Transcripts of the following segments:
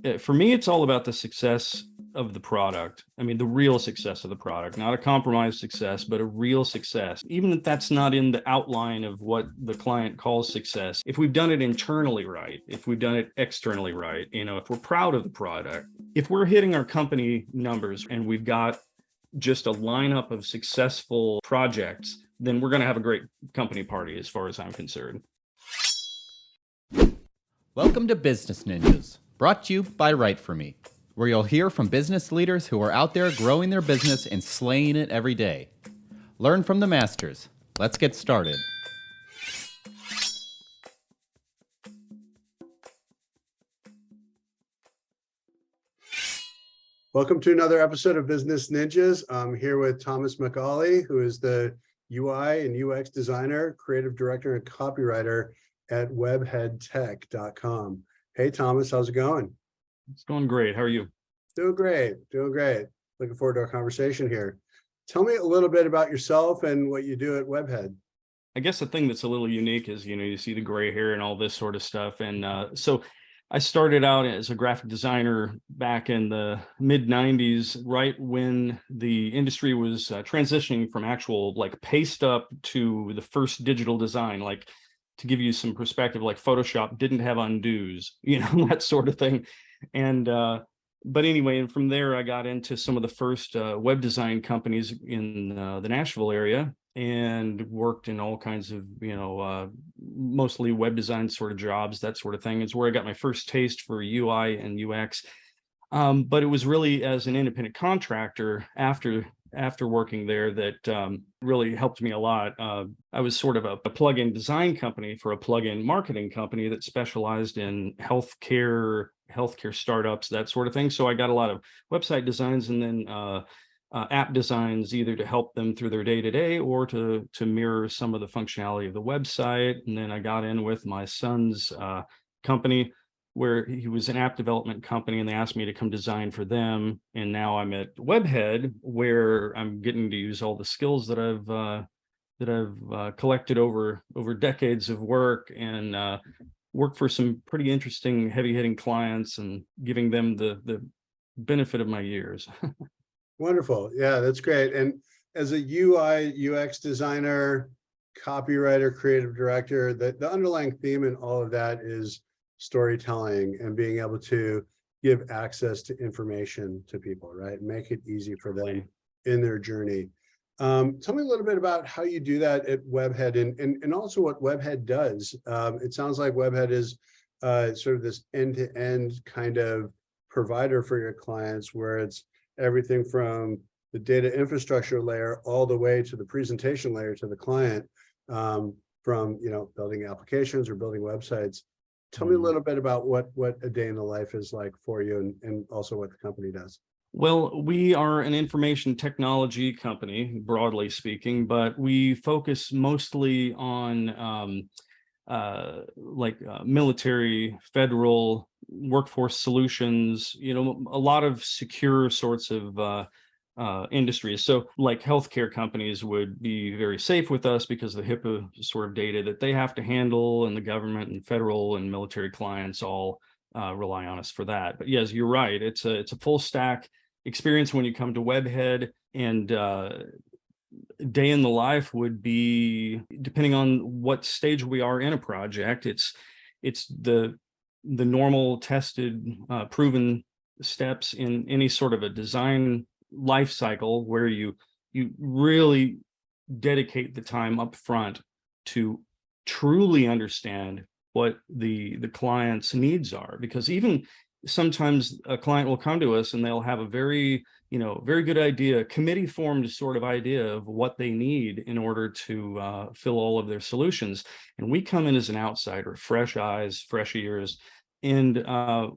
For me, it's all about the success of the product. I mean, the real success of the product, not a compromised success, but a real success. Even if that's not in the outline of what the client calls success, if we've done it internally right, if we've done it externally right, if we're proud of the product, if we're hitting our company numbers and we've got just a lineup of successful projects, then we're going to have a great company party as far as I'm concerned. Welcome to Business Ninjas, brought to you by WriteForMe, where you'll hear from business leaders who are out there growing their business and slaying it every day. Learn from the masters. Let's get started. Welcome to another episode of Business Ninjas. I'm here with Thomas McAuley, who is the UI and UX designer, creative director, and copywriter at webheadtech.com. Hey, Thomas, how's it going? It's going great. How are you? Doing great. Looking forward to our conversation here. Tell me a little bit about yourself and what you do at Webhead. I guess the thing that's a little unique is, you see the gray hair and all this sort of stuff. And so I started out as a graphic designer back in the mid 90s, right when the industry was transitioning from actual like paste up to the first digital design. Like, to give you some perspective, like Photoshop didn't have undos, that sort of thing. And but anyway, and from there I got into some of the first web design companies in the Nashville area, and worked in all kinds of, mostly web design sort of jobs, that sort of thing. It's where I got my first taste for UI and UX. But it was really as an independent contractor after working there that really helped me a lot. I was sort of a plug-in design company for a plug-in marketing company that specialized in healthcare startups, that sort of thing. So I got a lot of website designs and then app designs, either to help them through their day-to-day or to mirror some of the functionality of the website. And then I got in with my son's company, where he was an app development company, and they asked me to come design for them. And now I'm at Webhead, where I'm getting to use all the skills that I've collected over decades of work, and work for some pretty interesting, heavy-hitting clients, and giving them the benefit of my years. Wonderful. Yeah, that's great. And as a UI, UX designer, copywriter, creative director, the underlying theme in all of that is storytelling and being able to give access to information to people, right? Make it easy for them in their journey. Tell me a little bit about how you do that at Webhead, and also what Webhead does. It sounds like Webhead is sort of this end-to-end kind of provider for your clients, where it's everything from the data infrastructure layer all the way to the presentation layer to the client, from building applications or building websites. Tell me a little bit about what a day in the life is like for you, and also what the company does. Well, we are an information technology company, broadly speaking, but we focus mostly on military, federal, workforce solutions, a lot of secure sorts of industries. So like healthcare companies would be very safe with us because of the HIPAA sort of data that they have to handle, and the government and federal and military clients all rely on us for that. But yes, you're right. It's a full stack experience when you come to Webhead, and day in the life would be, depending on what stage we are in a project, it's the normal tested, proven steps in any sort of a design life cycle, where you really dedicate the time up front to truly understand what the client's needs are. Because even sometimes a client will come to us and they'll have a very good idea, committee formed sort of idea of what they need in order to fill all of their solutions. And we come in as an outsider, fresh eyes, fresh ears, and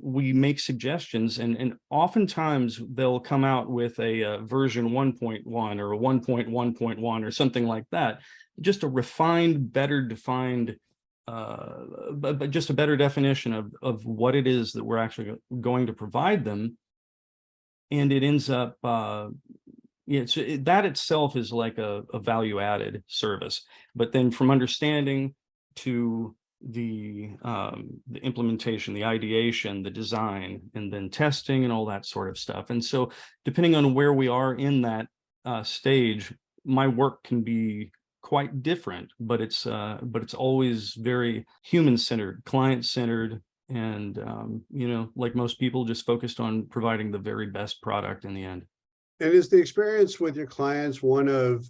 we make suggestions, and oftentimes they'll come out with a version 1.1 or a 1.1.1 or something like that, just a refined, better defined, but just a better definition of what it is that we're actually going to provide them. And it ends up, that itself is like a value added service. But then from understanding to the implementation, the ideation, the design, and then testing and all that sort of stuff. And so depending on where we are in that stage, my work can be quite different, but it's always very human-centered, client-centered, and like most people, just focused on providing the very best product in the end. And is the experience with your clients one of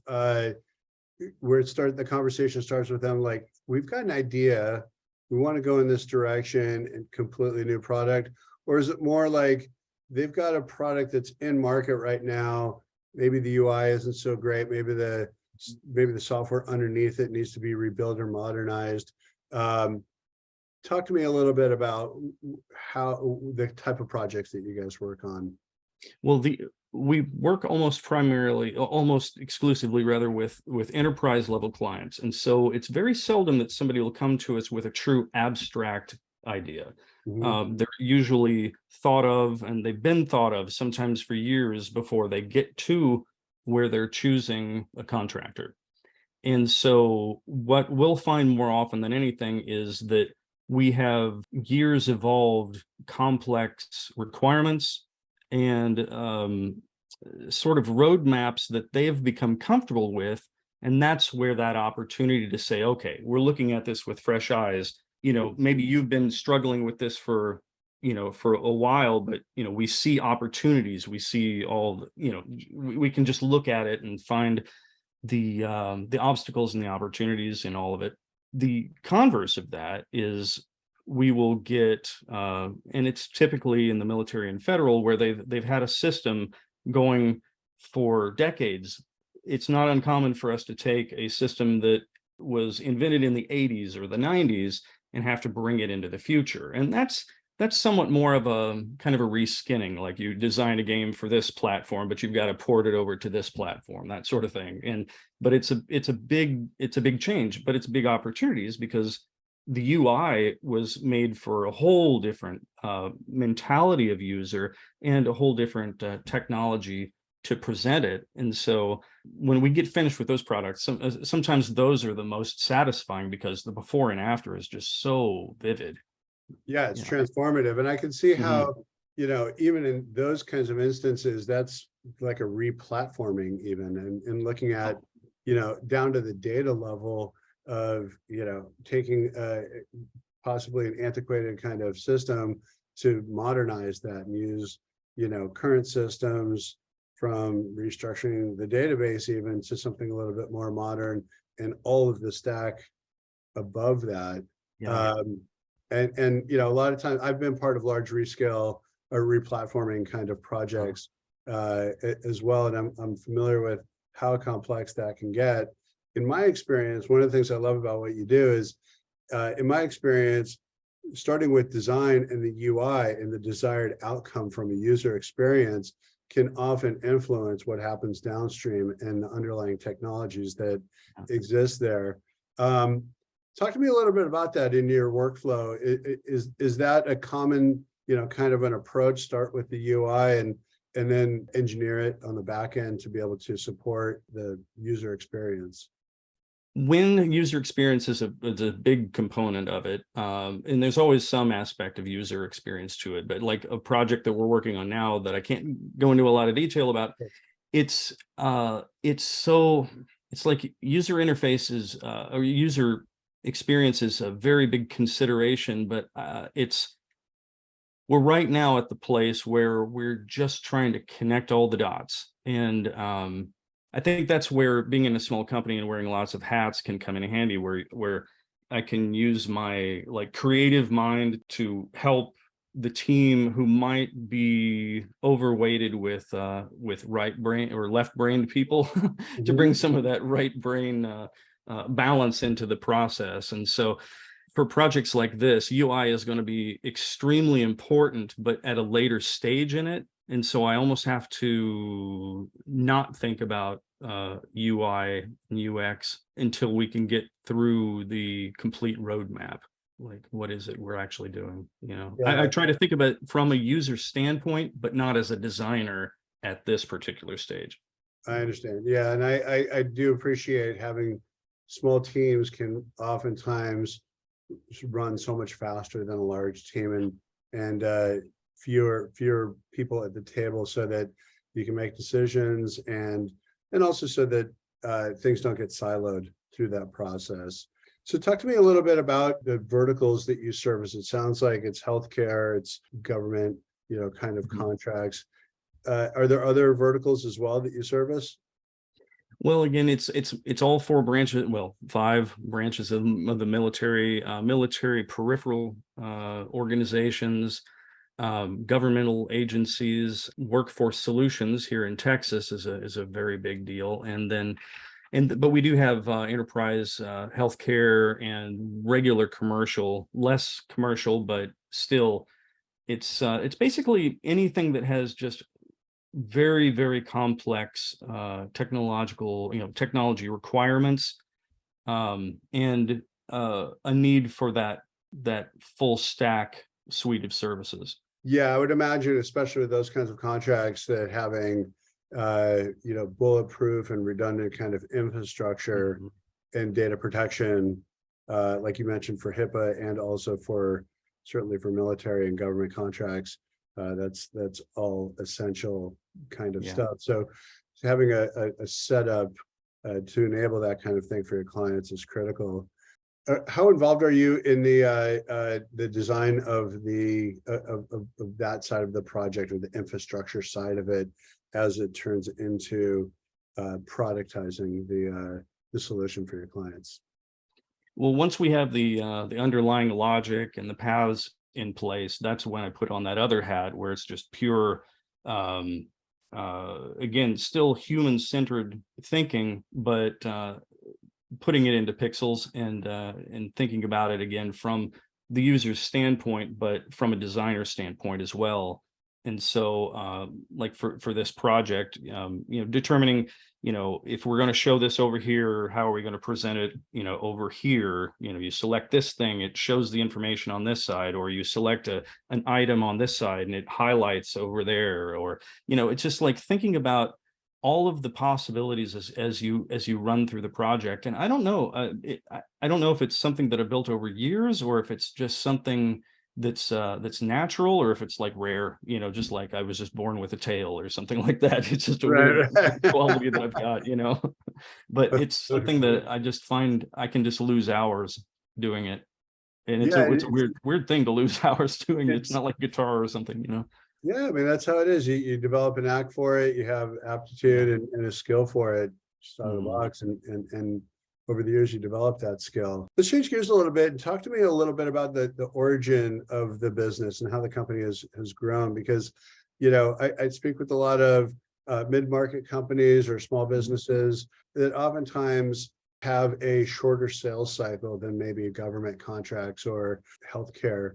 where the conversation starts with them like, we've got an idea, we want to go in this direction and completely new product? Or is it more like they've got a product that's in market right now, maybe the UI isn't so great, maybe the software underneath it needs to be rebuilt or modernized? Talk to me a little bit about how the type of projects that you guys work on. Well, we work almost exclusively rather with enterprise level clients. And so it's very seldom that somebody will come to us with a true abstract idea. They're usually thought of, and they've been thought of sometimes for years before they get to where they're choosing a contractor. And so what we'll find more often than anything is that we have years evolved complex requirements and sort of roadmaps that they have become comfortable with. And that's where that opportunity to say, okay, we're looking at this with fresh eyes. Maybe you've been struggling with this for a while, but we see opportunities. We see we can just look at it and find the obstacles and the opportunities in all of it. The converse of that is we will get, and it's typically in the military and federal, where they've had a system going for decades. It's not uncommon for us to take a system that was invented in the 80s or the 90s and have to bring it into the future. And that's somewhat more of a kind of a reskinning, like you design a game for this platform, but you've got to port it over to this platform, that sort of thing. But it's a big change, but it's big opportunities because the UI was made for a whole different mentality of user and a whole different technology to present it. And so when we get finished with those products, sometimes those are the most satisfying because the before and after is just so vivid. Yeah, it's transformative. And I can see how, even in those kinds of instances, that's like a re-platforming even, and looking at, down to the data level of, taking possibly an antiquated kind of system to modernize that and use, current systems, from restructuring the database even to something a little bit more modern, and all of the stack above that. And a lot of times I've been part of large rescale or replatforming kind of projects as well, and I'm familiar with how complex that can get. In my experience, one of the things I love about what you do is, in my experience, starting with design and the UI and the desired outcome from a user experience can often influence what happens downstream and the underlying technologies that exist there. Talk to me a little bit about that in your workflow. Is that a common, kind of an approach? Start with the UI and then engineer it on the back end to be able to support the user experience? When user experience is a big component of it, and there's always some aspect of user experience to it, but like a project that we're working on now that I can't go into a lot of detail about, it's like user interfaces or user experience is a very big consideration, but we're right now at the place where we're just trying to connect all the dots. And I think that's where being in a small company and wearing lots of hats can come in handy, where I can use my creative mind to help the team who might be overweighted with right brain or left brained people to bring some of that right brain balance into the process. And so for projects like this, UI is going to be extremely important, but at a later stage in it. And so I almost have to not think about UI and UX until we can get through the complete roadmap. Like, what is it we're actually doing? I try to think about it from a user standpoint, but not as a designer at this particular stage. I understand. Yeah. And I do appreciate having small teams can oftentimes run so much faster than a large team, and fewer people at the table, so that you can make decisions, and also so that things don't get siloed through that process. So talk to me a little bit about the verticals that you service. It sounds like it's healthcare, it's government, kind of contracts. Are there other verticals as well that you service? Well, again, it's all four branches, well, five branches of the military peripheral organizations, governmental agencies. Workforce solutions here in Texas is a very big deal, but we do have enterprise healthcare and regular commercial, less commercial, but still, it's basically anything that has just very, very complex technology requirements, and a need for that full stack suite of services. Yeah, I would imagine, especially with those kinds of contracts, that having bulletproof and redundant kind of infrastructure and data protection, like you mentioned, for HIPAA, and also certainly for military and government contracts, that's all essential kind of stuff. So having a setup to enable that kind of thing for your clients is critical. How involved are you in the design of that side of the project, or the infrastructure side of it, as it turns into productizing the solution for your clients? Well, once we have the underlying logic and the paths in place, that's when I put on that other hat, where it's just pure, again, still human-centered thinking, but putting it into pixels, and thinking about it again from the user's standpoint, but from a designer standpoint as well. And so, like for this project, determining, if we're going to show this over here, how are we going to present it, over here? You select this thing, it shows the information on this side, or you select an item on this side and it highlights over there, or, it's just like thinking about all of the possibilities as you run through the project. And I don't know, I don't know if it's something that I've built over years, or if it's just something that's natural, or if it's like rare, just like I was just born with a tail or something like that. It's just a really quality that I've got, but it's something that I just find I can just lose hours doing it. And it's a weird thing to lose hours doing it. It's not like guitar or something. Yeah, I mean, that's how it is. You develop an knack for it, you have aptitude and a skill for it just out of the box, and over the years you develop that skill. Let's change gears a little bit and talk to me a little bit about the origin of the business and how the company has grown, because I speak with a lot of mid-market companies or small businesses that oftentimes have a shorter sales cycle than maybe government contracts or healthcare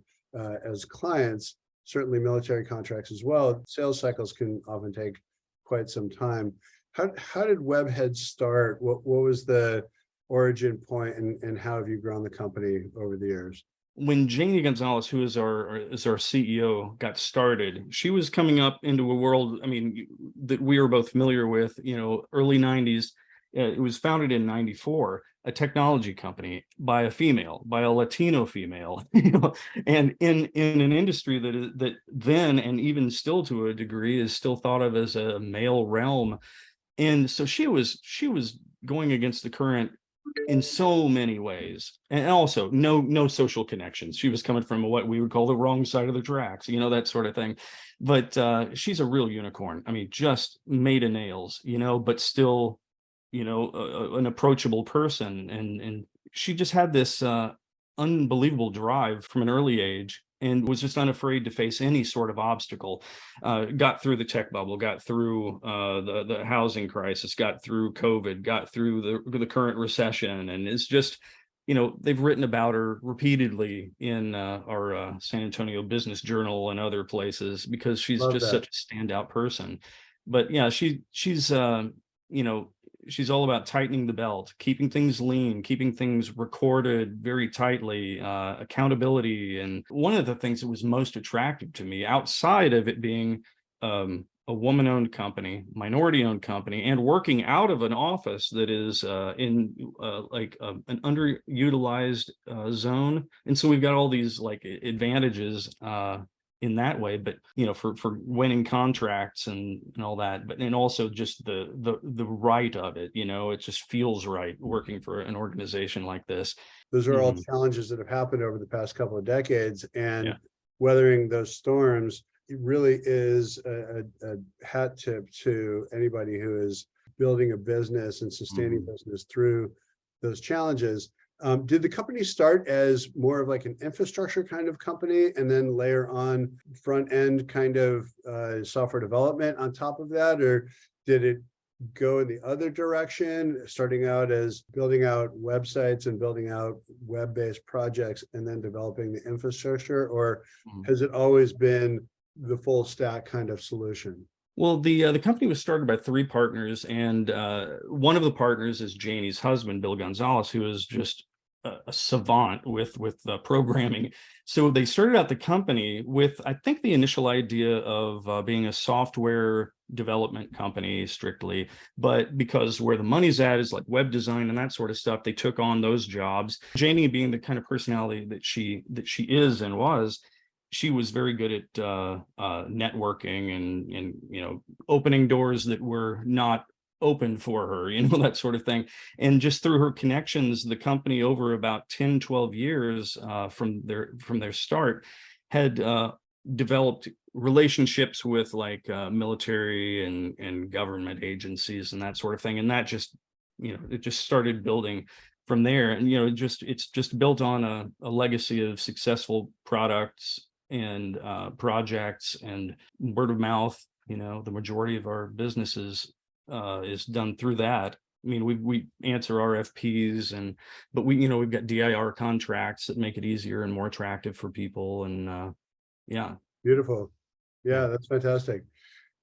as clients. Certainly military contracts as well. Sales cycles can often take quite some time. How did Webhead start? What was the origin point, and how have you grown the company over the years? When Janie Gonzalez, who is our CEO, got started, she was coming up into a world, I mean, that we were both familiar with, early 90s. It was founded in 94, a technology company by a Latino female, and in an industry that then, and even still to a degree, is still thought of as a male realm. And so she was going against the current in so many ways, and also no social connections. She was coming from what we would call the wrong side of the tracks, that sort of thing. But she's a real unicorn. I mean, just made of nails, but still, an approachable person, and she just had this unbelievable drive from an early age, and was just unafraid to face any sort of obstacle. Got through the tech bubble, got through the housing crisis, got through COVID, got through the current recession, and it's just, they've written about her repeatedly in our San Antonio Business Journal and other places, because she's such a standout person. But yeah, she's she's all about tightening the belt, keeping things lean, keeping things recorded very tightly, accountability. And one of the things that was most attractive to me, outside of it being a woman-owned company, minority-owned company, and working out of an office that is in an underutilized zone. And so we've got all these like advantages in that way, but for winning contracts and all that, but and also just the right of it, it just feels right working for an organization like this. Those are all challenges that have happened over the past couple of decades, and Yeah. weathering those storms, it really is a hat tip to anybody who is building a business and sustaining business through those challenges. Did the company start as more of like an infrastructure kind of company and then layer on front end kind of software development on top of that? Or did it go in the other direction, starting out as building out websites and building out web-based projects and then developing the infrastructure? Or has it always been the full stack kind of solution? Well, the company was started by 3 partners, and one of the partners is Janie's husband, Bill Gonzalez, who is just a savant with programming. So they started out the company with, I think, the initial idea of being a software development company strictly, but because where the money's at is like web design and that sort of stuff, they took on those jobs. Janie, being the kind of personality that she is and was, she was very good at networking and opening doors that were not open for her, that sort of thing. And just through her connections, the company over about 10, 12 years from their start had developed relationships with like military and government agencies and that sort of thing. And that just, it just started building from there. And, it's just built on a legacy of successful products and projects and word of mouth. The majority of our businesses is done through that. I mean, we answer RFPs but we've got DIR contracts that make it easier and more attractive for people. And yeah. Beautiful. Yeah, that's fantastic.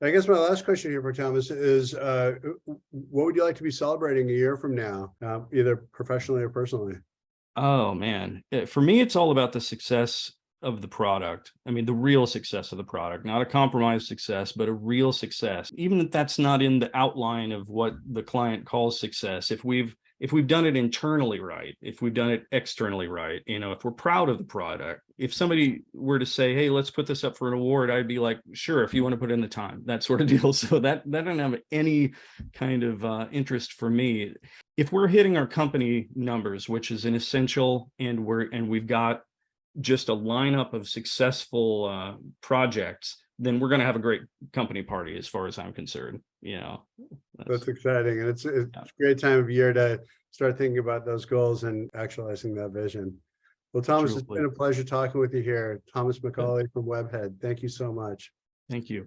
I guess my last question here for Thomas is, what would you like to be celebrating a year from now, either professionally or personally? Oh man, for me, it's all about the success of the product. I mean, the real success of the product, not a compromised success, but a real success. Even if that's not in the outline of what the client calls success, if we've done it internally right, if we've done it externally right, if we're proud of the product, if somebody were to say, hey, let's put this up for an award, I'd be like, sure, if you want to put in the time, that sort of deal. So that doesn't have any kind of interest for me. If we're hitting our company numbers, which is an essential, and we've got just a lineup of successful projects, then we're going to have a great company party as far as I'm concerned. That's exciting. And it's a great time of year to start thinking about those goals and actualizing that vision. Well, Thomas, it's been a pleasure talking with you here. Thomas McAuley from Webhead. Thank you so much. Thank you.